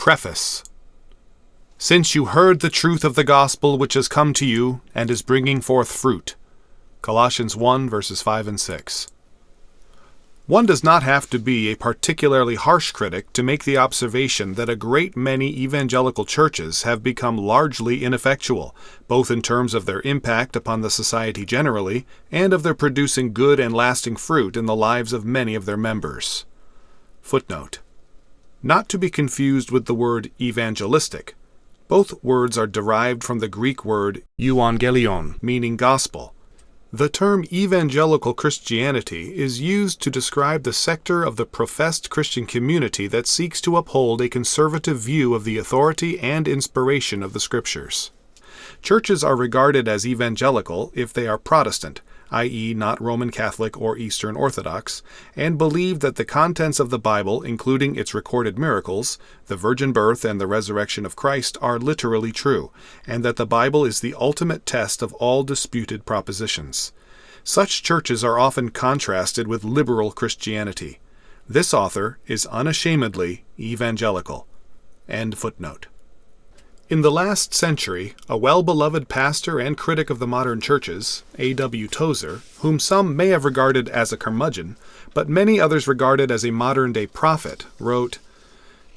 Preface. Since you heard the truth of the gospel which has come to you and is bringing forth fruit. Colossians 1 verses 5 and 6. One does not have to be a particularly harsh critic to make the observation that a great many evangelical churches have become largely ineffectual, both in terms of their impact upon the society generally and of their producing good and lasting fruit in the lives of many of their members. Footnote. Not to be confused with the word evangelistic. Both words are derived from the Greek word euangelion, meaning gospel. The term evangelical Christianity is used to describe the sector of the professed Christian community that seeks to uphold a conservative view of the authority and inspiration of the Scriptures. Churches are regarded as evangelical if they are Protestant, i.e. not Roman Catholic or Eastern Orthodox, and believe that the contents of the Bible, including its recorded miracles, the virgin birth and the resurrection of Christ, are literally true, and that the Bible is the ultimate test of all disputed propositions. Such churches are often contrasted with liberal Christianity. This author is unashamedly evangelical. End footnote. In the last century, a well-beloved pastor and critic of the modern churches, A.W. Tozer, whom some may have regarded as a curmudgeon, but many others regarded as a modern-day prophet, wrote,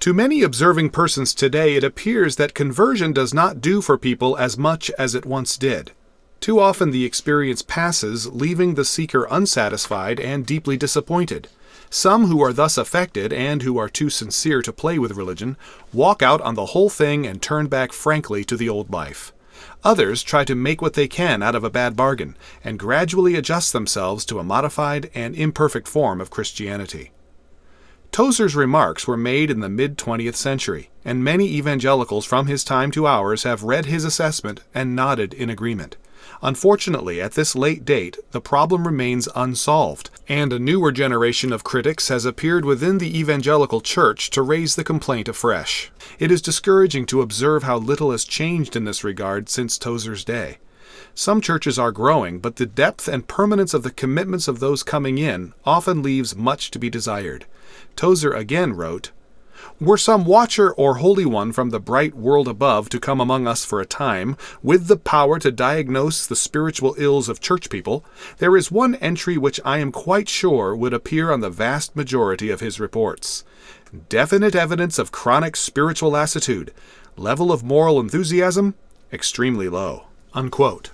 "To many observing persons today it appears that conversion does not do for people as much as it once did. Too often the experience passes, leaving the seeker unsatisfied and deeply disappointed. Some who are thus affected, and who are too sincere to play with religion, walk out on the whole thing and turn back frankly to the old life. Others try to make what they can out of a bad bargain, and gradually adjust themselves to a modified and imperfect form of Christianity." Tozer's remarks were made in the mid-20th century, and many evangelicals from his time to ours have read his assessment and nodded in agreement. Unfortunately, at this late date, the problem remains unsolved, and a newer generation of critics has appeared within the evangelical church to raise the complaint afresh. It is discouraging to observe how little has changed in this regard since Tozer's day. Some churches are growing, but the depth and permanence of the commitments of those coming in often leaves much to be desired. Tozer again wrote, "Were some watcher or holy one from the bright world above to come among us for a time, with the power to diagnose the spiritual ills of church people, there is one entry which I am quite sure would appear on the vast majority of his reports. Definite evidence of chronic spiritual lassitude. Level of moral enthusiasm, extremely low." Unquote.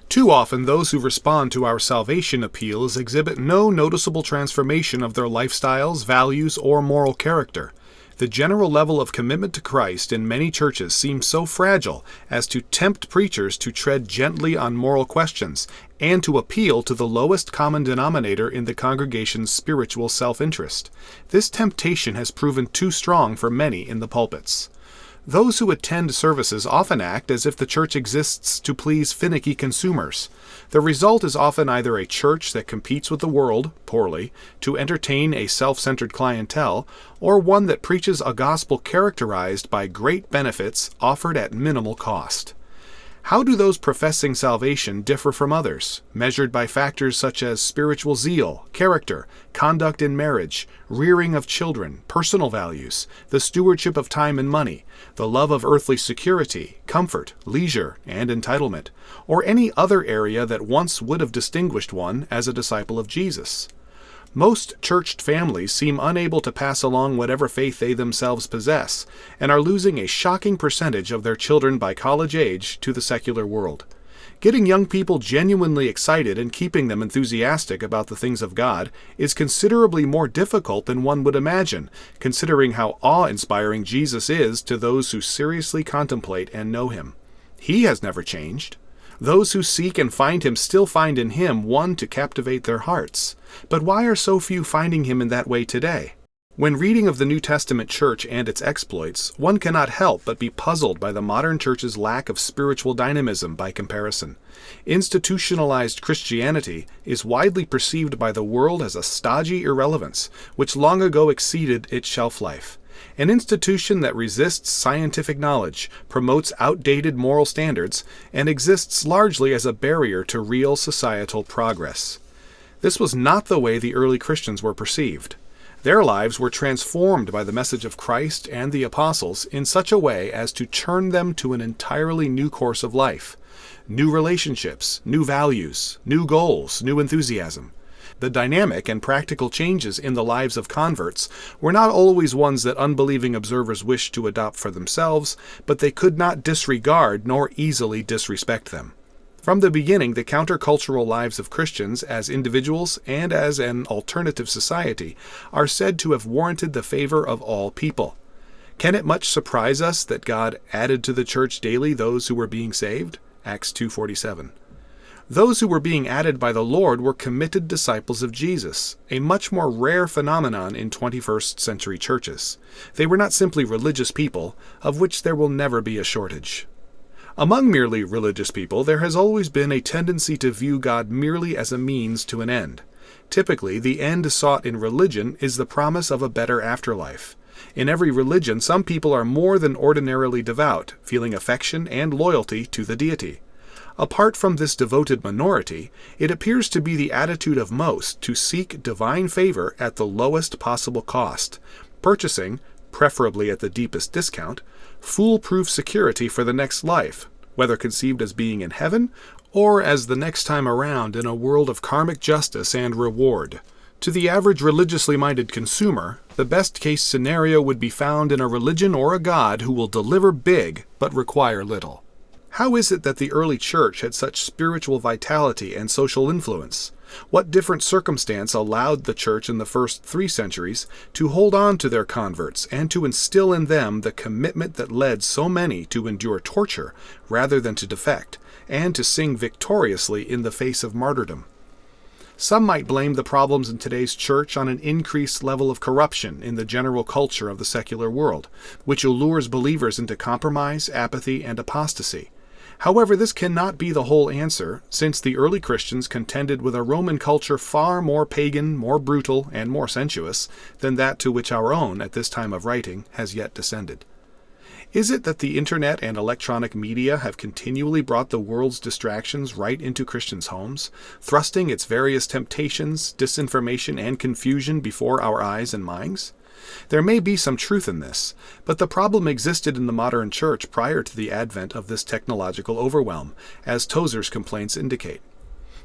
Too often those who respond to our salvation appeals exhibit no noticeable transformation of their lifestyles, values, or moral character. The general level of commitment to Christ in many churches seems so fragile as to tempt preachers to tread gently on moral questions and to appeal to the lowest common denominator in the congregation's spiritual self-interest. This temptation has proven too strong for many in the pulpits. Those who attend services often act as if the church exists to please finicky consumers. The result is often either a church that competes with the world, poorly, to entertain a self-centered clientele, or one that preaches a gospel characterized by great benefits offered at minimal cost. How do those professing salvation differ from others, measured by factors such as spiritual zeal, character, conduct in marriage, rearing of children, personal values, the stewardship of time and money, the love of earthly security, comfort, leisure, and entitlement, or any other area that once would have distinguished one as a disciple of Jesus? Most churched families seem unable to pass along whatever faith they themselves possess, and are losing a shocking percentage of their children by college age to the secular world. Getting young people genuinely excited and keeping them enthusiastic about the things of God is considerably more difficult than one would imagine, considering how awe-inspiring Jesus is to those who seriously contemplate and know Him. He has never changed. Those who seek and find Him still find in Him one to captivate their hearts. But why are so few finding Him in that way today? When reading of the New Testament church and its exploits, one cannot help but be puzzled by the modern church's lack of spiritual dynamism by comparison. Institutionalized Christianity is widely perceived by the world as a stodgy irrelevance, which long ago exceeded its shelf life. An institution that resists scientific knowledge, promotes outdated moral standards, and exists largely as a barrier to real societal progress. This was not the way the early Christians were perceived. Their lives were transformed by the message of Christ and the apostles in such a way as to turn them to an entirely new course of life. New relationships, new values, new goals, new enthusiasm. The dynamic and practical changes in the lives of converts were not always ones that unbelieving observers wished to adopt for themselves, but they could not disregard nor easily disrespect them. From the beginning, the countercultural lives of Christians as individuals and as an alternative society are said to have warranted the favor of all people. Can it much surprise us that God added to the church daily those who were being saved? Acts 2:47. Those who were being added by the Lord were committed disciples of Jesus, a much more rare phenomenon in 21st century churches. They were not simply religious people, of which there will never be a shortage. Among merely religious people, there has always been a tendency to view God merely as a means to an end. Typically, the end sought in religion is the promise of a better afterlife. In every religion, some people are more than ordinarily devout, feeling affection and loyalty to the deity. Apart from this devoted minority, it appears to be the attitude of most to seek divine favor at the lowest possible cost, purchasing, preferably at the deepest discount, foolproof security for the next life, whether conceived as being in heaven or as the next time around in a world of karmic justice and reward. To the average religiously minded consumer, the best-case scenario would be found in a religion or a God who will deliver big but require little. How is it that the early church had such spiritual vitality and social influence? What different circumstance allowed the church in the first 3 centuries to hold on to their converts and to instill in them the commitment that led so many to endure torture rather than to defect, and to sing victoriously in the face of martyrdom? Some might blame the problems in today's church on an increased level of corruption in the general culture of the secular world, which allures believers into compromise, apathy, and apostasy. However, this cannot be the whole answer, since the early Christians contended with a Roman culture far more pagan, more brutal, and more sensuous than that to which our own, at this time of writing, has yet descended. Is it that the internet and electronic media have continually brought the world's distractions right into Christians' homes, thrusting its various temptations, disinformation, and confusion before our eyes and minds? There may be some truth in this, but the problem existed in the modern church prior to the advent of this technological overwhelm, as Tozer's complaints indicate.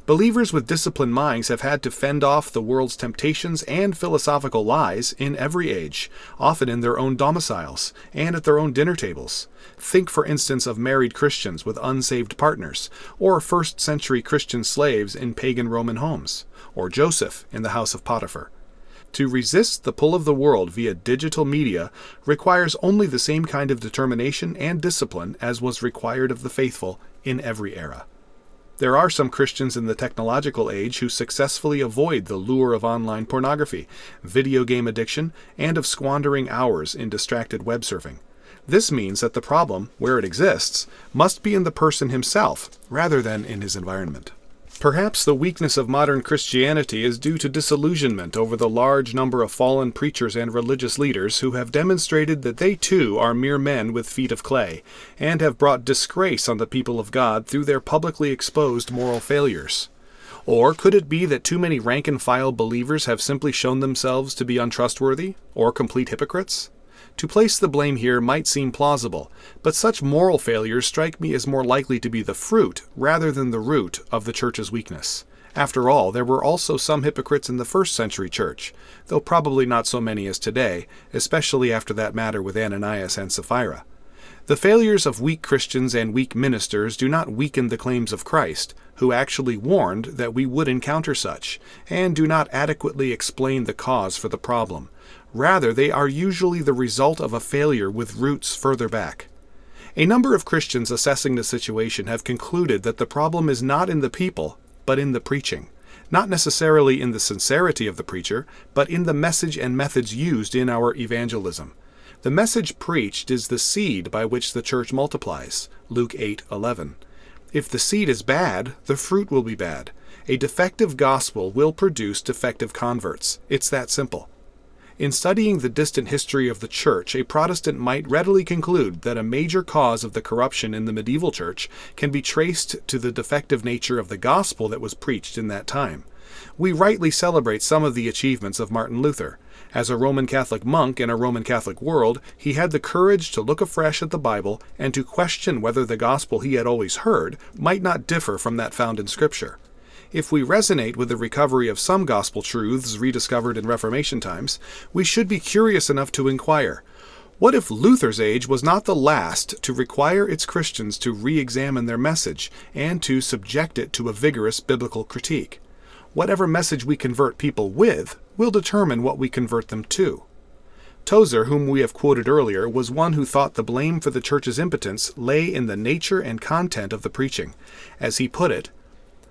Believers with disciplined minds have had to fend off the world's temptations and philosophical lies in every age, often in their own domiciles and at their own dinner tables. Think, for instance, of married Christians with unsaved partners, or first-century Christian slaves in pagan Roman homes, or Joseph in the house of Potiphar. To resist the pull of the world via digital media requires only the same kind of determination and discipline as was required of the faithful in every era. There are some Christians in the technological age who successfully avoid the lure of online pornography, video game addiction, and of squandering hours in distracted web surfing. This means that the problem, where it exists, must be in the person himself rather than in his environment. Perhaps the weakness of modern Christianity is due to disillusionment over the large number of fallen preachers and religious leaders who have demonstrated that they too are mere men with feet of clay, and have brought disgrace on the people of God through their publicly exposed moral failures. Or could it be that too many rank-and-file believers have simply shown themselves to be untrustworthy, or complete hypocrites? To place the blame here might seem plausible, but such moral failures strike me as more likely to be the fruit rather than the root of the church's weakness. After all, there were also some hypocrites in the first century church, though probably not so many as today, especially after that matter with Ananias and Sapphira. The failures of weak Christians and weak ministers do not weaken the claims of Christ, who actually warned that we would encounter such, and do not adequately explain the cause for the problem. Rather, they are usually the result of a failure with roots further back. A number of Christians assessing the situation have concluded that the problem is not in the people, but in the preaching. Not necessarily in the sincerity of the preacher, but in the message and methods used in our evangelism. The message preached is the seed by which the church multiplies, Luke 8:11. If the seed is bad, the fruit will be bad. A defective gospel will produce defective converts. It's that simple. In studying the distant history of the church, a Protestant might readily conclude that a major cause of the corruption in the medieval church can be traced to the defective nature of the gospel that was preached in that time. We rightly celebrate some of the achievements of Martin Luther. As a Roman Catholic monk in a Roman Catholic world, he had the courage to look afresh at the Bible and to question whether the gospel he had always heard might not differ from that found in Scripture. If we resonate with the recovery of some gospel truths rediscovered in Reformation times, we should be curious enough to inquire, what if Luther's age was not the last to require its Christians to re-examine their message and to subject it to a vigorous biblical critique? Whatever message we convert people with will determine what we convert them to. Tozer, whom we have quoted earlier, was one who thought the blame for the church's impotence lay in the nature and content of the preaching. As he put it,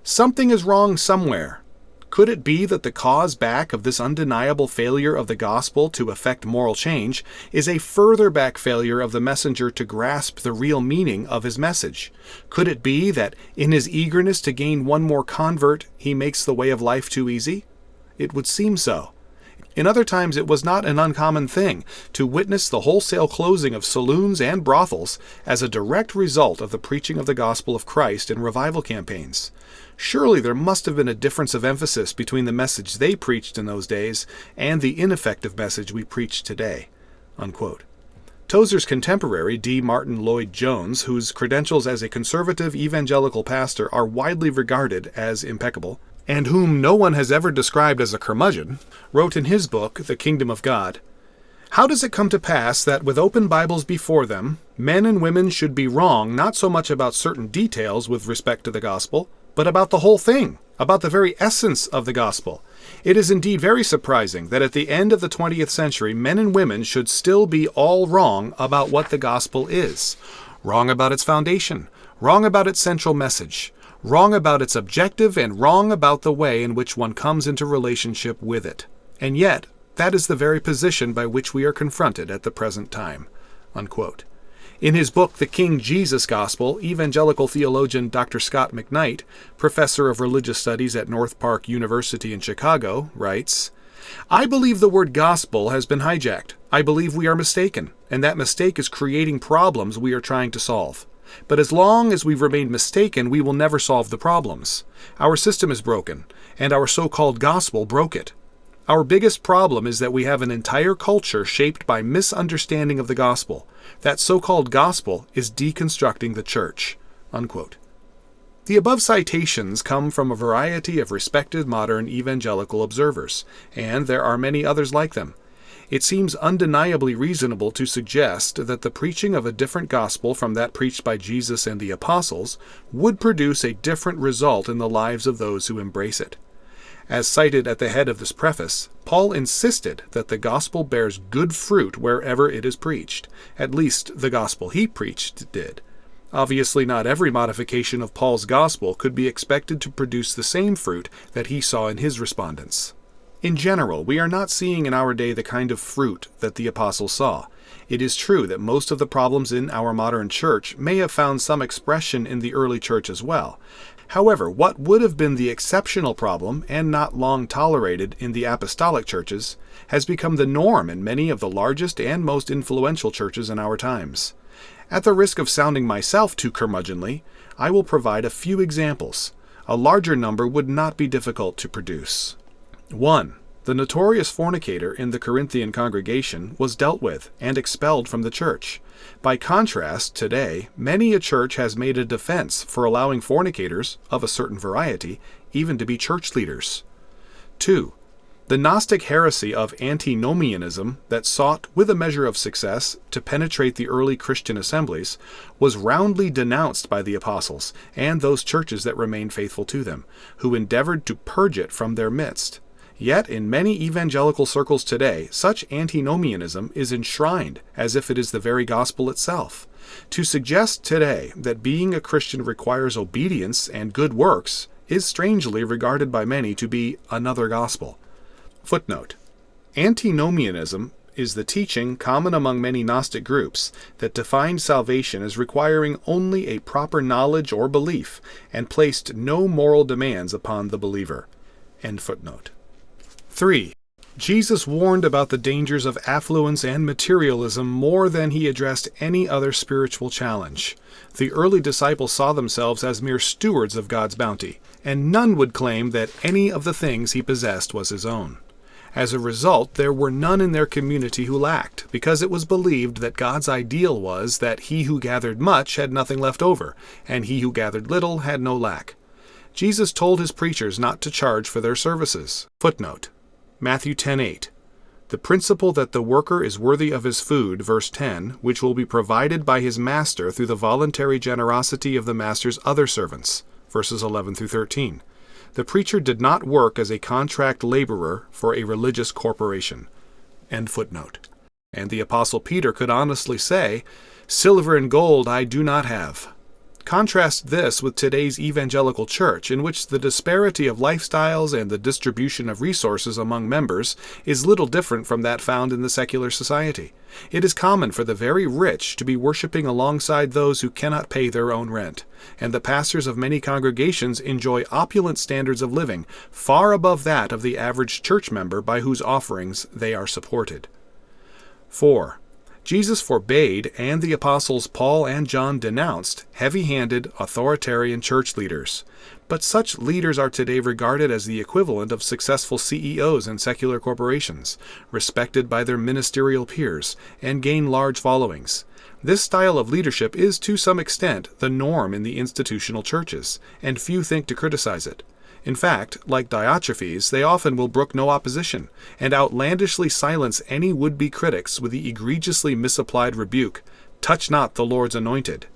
"Something is wrong somewhere. Could it be that the cause back of this undeniable failure of the gospel to effect moral change is a further back failure of the messenger to grasp the real meaning of his message? Could it be that in his eagerness to gain one more convert, he makes the way of life too easy? It would seem so. In other times it was not an uncommon thing to witness the wholesale closing of saloons and brothels as a direct result of the preaching of the gospel of Christ in revival campaigns. Surely there must have been a difference of emphasis between the message they preached in those days and the ineffective message we preach today." Unquote. Tozer's contemporary, D. Martin Lloyd-Jones, whose credentials as a conservative evangelical pastor are widely regarded as impeccable, and whom no one has ever described as a curmudgeon, wrote in his book, The Kingdom of God, "How does it come to pass that with open Bibles before them, men and women should be wrong not so much about certain details with respect to the gospel, but about the whole thing, about the very essence of the gospel? It is indeed very surprising that at the end of the 20th century, men and women should still be all wrong about what the gospel is. Wrong about its foundation, wrong about its central message, wrong about its objective, and wrong about the way in which one comes into relationship with it. And yet, that is the very position by which we are confronted at the present time." Unquote. In his book, The King Jesus Gospel, evangelical theologian Dr. Scott McKnight, professor of religious studies at North Park University in Chicago, writes, "I believe the word gospel has been hijacked. I believe we are mistaken, and that mistake is creating problems we are trying to solve. But as long as we've remained mistaken, we will never solve the problems. Our system is broken, and our so-called gospel broke it. Our biggest problem is that we have an entire culture shaped by misunderstanding of the gospel. That so-called gospel is deconstructing the church." Unquote. The above citations come from a variety of respected modern evangelical observers, and there are many others like them. It seems undeniably reasonable to suggest that the preaching of a different gospel from that preached by Jesus and the apostles would produce a different result in the lives of those who embrace it. As cited at the head of this preface, Paul insisted that the gospel bears good fruit wherever it is preached. At least the gospel he preached did. Obviously, not every modification of Paul's gospel could be expected to produce the same fruit that he saw in his respondents. In general, we are not seeing in our day the kind of fruit that the apostles saw. It is true that most of the problems in our modern church may have found some expression in the early church as well. However, what would have been the exceptional problem, and not long tolerated in the apostolic churches, has become the norm in many of the largest and most influential churches in our times. At the risk of sounding myself too curmudgeonly, I will provide a few examples. A larger number would not be difficult to produce. 1. The notorious fornicator in the Corinthian congregation was dealt with and expelled from the church. By contrast, today, many a church has made a defense for allowing fornicators, of a certain variety, even to be church leaders. 2. The Gnostic heresy of antinomianism that sought, with a measure of success, to penetrate the early Christian assemblies, was roundly denounced by the apostles and those churches that remained faithful to them, who endeavored to purge it from their midst. Yet, in many evangelical circles today, such antinomianism is enshrined as if it is the very gospel itself. To suggest today that being a Christian requires obedience and good works is strangely regarded by many to be another gospel. Footnote: Antinomianism is the teaching common among many Gnostic groups that defined salvation as requiring only a proper knowledge or belief and placed no moral demands upon the believer. End footnote. 3. Jesus warned about the dangers of affluence and materialism more than he addressed any other spiritual challenge. The early disciples saw themselves as mere stewards of God's bounty, and none would claim that any of the things he possessed was his own. As a result, there were none in their community who lacked, because it was believed that God's ideal was that he who gathered much had nothing left over, and he who gathered little had no lack. Jesus told his preachers not to charge for their services. Footnote: Matthew 10:8. The principle that the worker is worthy of his food, verse 10, which will be provided by his master through the voluntary generosity of the master's other servants, verses 11 through 13. The preacher did not work as a contract laborer for a religious corporation. End footnote. And the Apostle Peter could honestly say, "Silver and gold I do not have." Contrast this with today's evangelical church, in which the disparity of lifestyles and the distribution of resources among members is little different from that found in the secular society. It is common for the very rich to be worshiping alongside those who cannot pay their own rent, and the pastors of many congregations enjoy opulent standards of living far above that of the average church member by whose offerings they are supported. 4. Jesus forbade, and the apostles Paul and John denounced, heavy-handed, authoritarian church leaders. But such leaders are today regarded as the equivalent of successful CEOs in secular corporations, respected by their ministerial peers, and gain large followings. This style of leadership is, to some extent, the norm in the institutional churches, and few think to criticize it. In fact, like Diotrephes, they often will brook no opposition, and outlandishly silence any would-be critics with the egregiously misapplied rebuke, "Touch not the Lord's anointed."